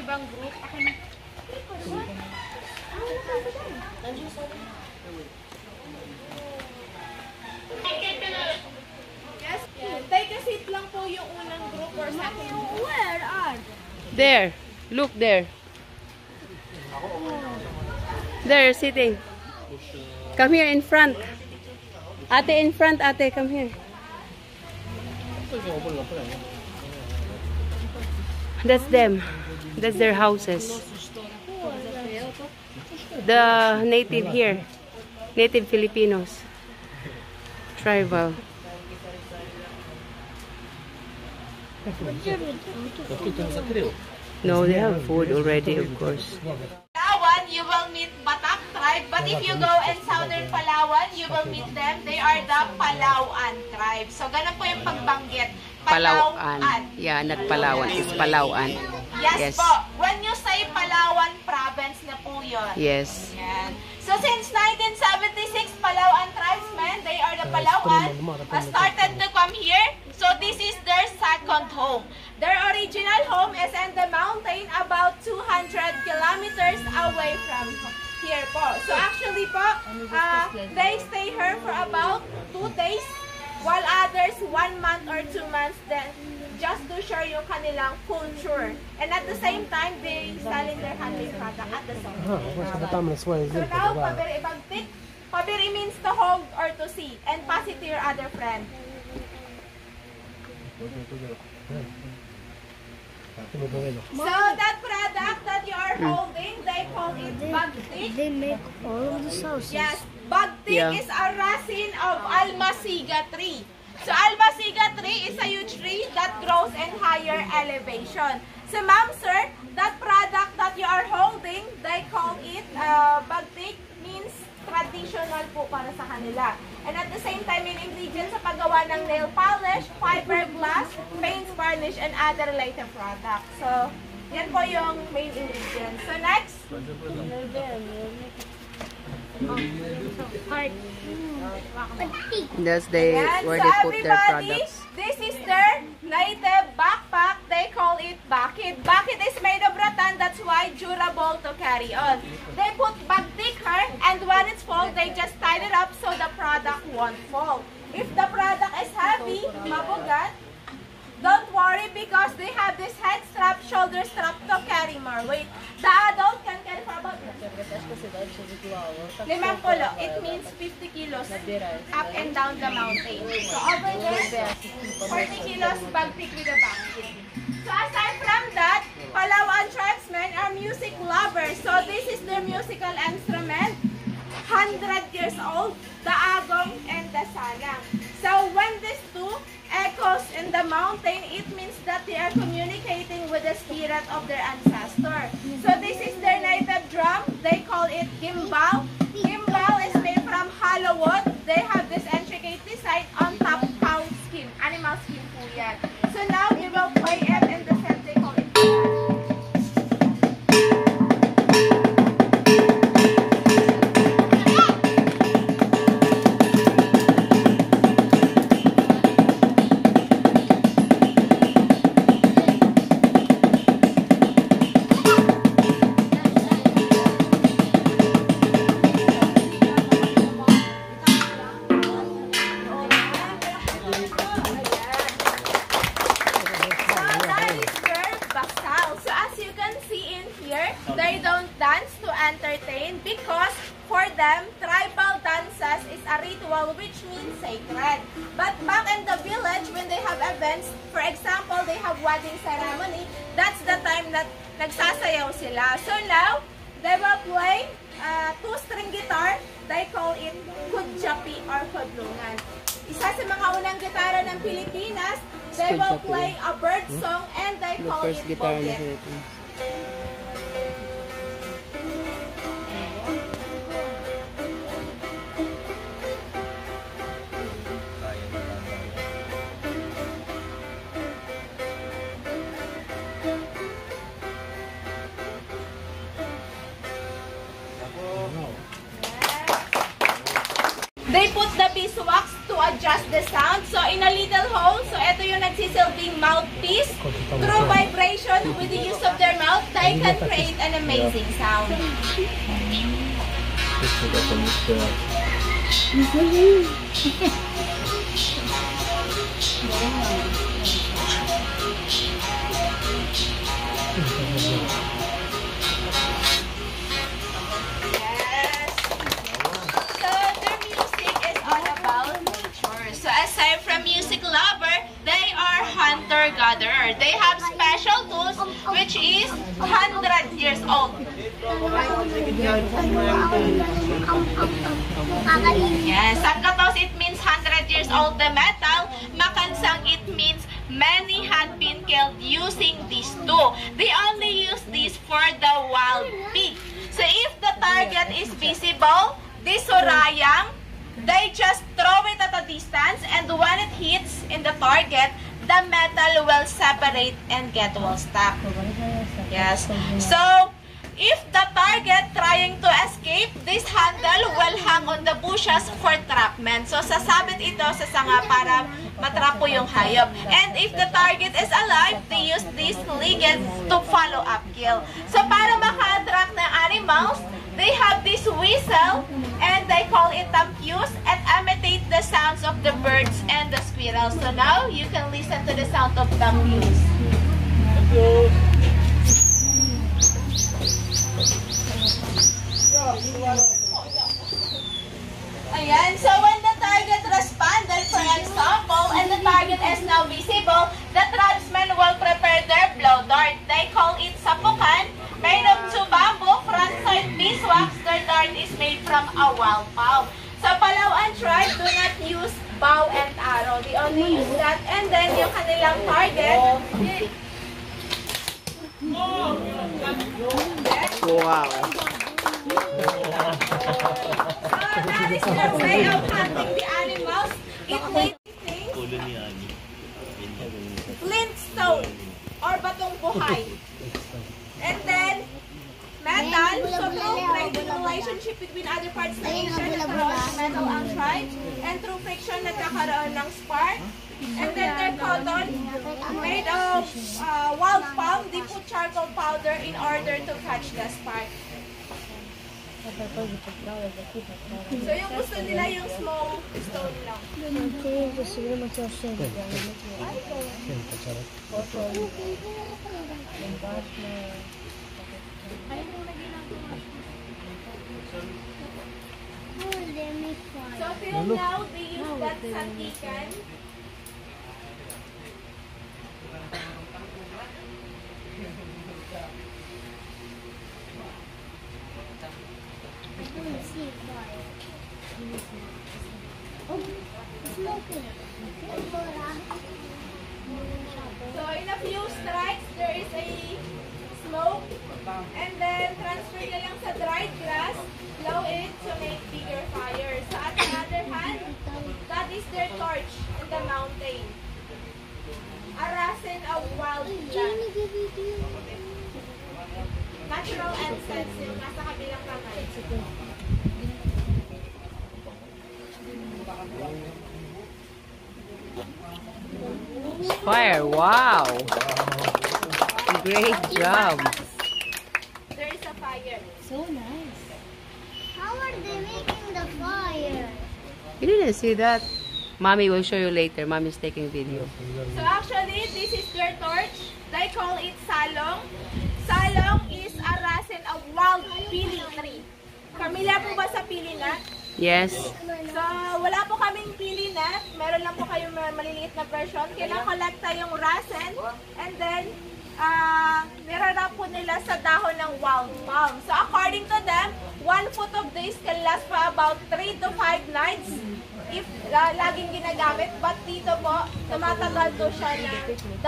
ibang group. Yes, take a seat lang po yung unang group or second group. Where are? There. Look there. There, sitting. Come here in front. Ate, in front, ate. Come here. That's them. That's their houses. The native here. Native Filipinos. Tribal. No, they have food already, of course. Palawan, you will meet Batak tribe. But if you go in southern Palawan, you will meet them. They are the Palauan tribe. So, ganun po yung pagbanggit. Palauan. Yeah, not Palawan. It's Palauan. Yes, po. When you say Palawan province na po yun. Yes. Yan. So, since 1976, Palauan tribesmen, they are the Palauan, started to come here. So, this is their second home. Their original home is in the mountain about 200 kilometers away from here po. So, actually po, they stay here for about 2 days, while others 1 month or 2 months then just to share yung kanilang culture. And at the same time, they selling their handmade product at the same time. So now, pabiri bagtik. Pabiri means to hold or to see. And pass it to your other friend. So that product that you are holding, they call it bagtik. They make all of the sauces. Yes, bagtik is a resin of almasiga tree. So, almasiga tree is a huge tree that grows in higher elevation. So, ma'am, sir, that product that you are holding, they call it bagtik, means traditional po para sa kanila. And at the same time, in ingredients sa paggawa ng nail polish, fiberglass, paints, varnish, and other related products. So, yan po yung main ingredients. So, next. That's where they put their products. This is their native backpack. They call it bakit. Bakit is made of rattan. That's why durable to carry on. They put bagtik here, and when it's full, they just tie it up so the product won't fall. If the product is heavy, mabugat, don't worry because they have this head strap, shoulder strap to carry more weight. The adult can carry for about 5 pulo. It means 50 kilos up and down the mountain. So over there, 40 kilos bagtik with a basket. So aside from that, Palawan tribesmen are music lovers. So this is their musical instrument. 100 years old, the agong and the sanang. So when these two echoes in the mountain, it means that they are communicating with the spirit of their ancestor. So this is their native drum. They call it gimbal. Gimbal is made from hollow wood. They have this intricate design on top cow skin, animal skin po yan. So now we will play it in the set. They call it because for them, tribal dances is a ritual which means sacred. But back in the village, when they have events, for example, they have wedding ceremony, that's the time that nagsasayaw sila. So now, they will play 2-string guitar. They call it kudyapi or kudlungan. Isa sa mga unang gitara ng Pilipinas, they will play a bird song and they call it bogit. They put the beeswax to adjust the sound. So, in a little hole, so ito yung sisilbing mouthpiece. Through vibration, with the use of their mouth, they can create an amazing sound. Aside from music lover, they are hunter-gatherer. They have special tools which is 100 years old. Yes, Sangkatos, it means 100 years old. The metal, Makansang, it means many had been killed using these two. They only use this for the wild pig. So if the target is visible, this Sorayang, they just throw it at a distance, and when it hits in the target, the metal will separate and get well stuck. Yes. So, if the target trying to escape, this handle will hang on the bushes for trapment. So, sasabit ito sa sanga para matrapo yung hayop. And if the target is alive, they use these ligands to follow up kill. So, para maka-attract ng animals, they have this whistle, and they call it tampius, and imitate the sounds of the birds and the squirrels. So now, you can listen to the sound of tampius. Ayan, so when the target responded, for example, and the target is now visible, the tribesmen will prepare their blow dart. They call it sapukan, made of two bamboo, front-side beeswax. Their dart is made from a wild palm. Sa Palawan tribe, do not use bow and arrow. They only use that. And then, yung kanilang target, Wow. so that is their way of hunting the animals. It needs flintstone or batong buhay. And then, metal, so through creating relationship between other parts of Asia, nagkaroon ng metal ang tribe. And through friction, nagkakaroon ng spark. And then their cotton, made of wild palm, they put charcoal powder in order to catch the spark. So yung gusto nila yung small stone lang. So till now, they use that santikan. So in a few strikes, there is a smoke, and then transfer nyo lang sa dried grass, blow it to make bigger fire. So at the other hand, that is their torch in the mountain. Arasin of wild plant. Natural incense yung nasa kabilang kamay. Fire, wow. Great job. There is a fire. So nice. How are they making the fire? You didn't see that? Mommy will show you later. Mommy's taking video. So actually, this is their torch. They call it salong. Salong is a rasin of wild pili tree. Familiar po ba sa pili nut? Yes. So, wala po kaming pili nut. Meron lang po kayong maliliit na version. Kailangan kolekta yung rasin. And then, nirarap po nila sa dahon ng wild palm. So, according to them, 1 foot of this can last for about 3 to 5 nights if laging ginagamit. But dito po, tumatagal to siya ng 2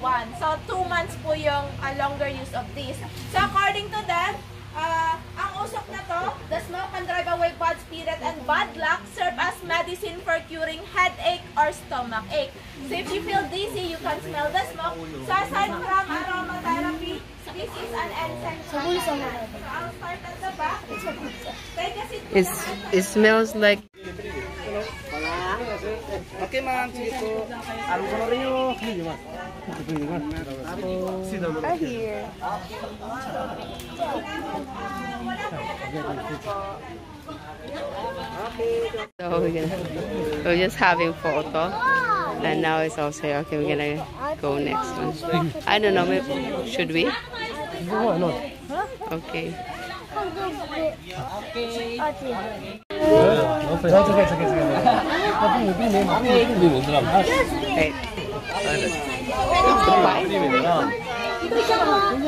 buwan. So, 2 months po yung longer use of this. So, according to them, ang usok na to, the smoke can drive away bad spirit and bad luck, serve as medicine for curing headache or stomach ache. So if you feel dizzy, you can smell the smoke. So aside from aromatherapy, this is an incense. So I'll start at the back. Take a seat. It smells like Okay, ma'am. Sige po. Alam ko na rin yung... Are here. So we're just having photo, and now it's also okay. We're gonna go next one. I don't know. Maybe, should we? Okay. Wait.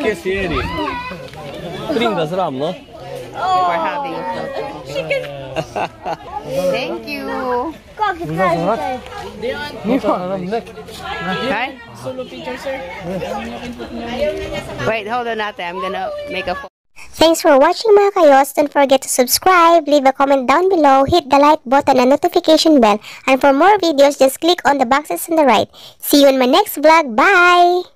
Che siedi? Prinda sram, no? We're having a photo. Thank you. Hi. Wait, hold on, ate. I'm gonna make a photo. Thanks for watching mga kayos. Don't forget to subscribe, leave a comment down below, hit the like button and notification bell. And for more videos, just click on the boxes on the right. See you in my next vlog. Bye!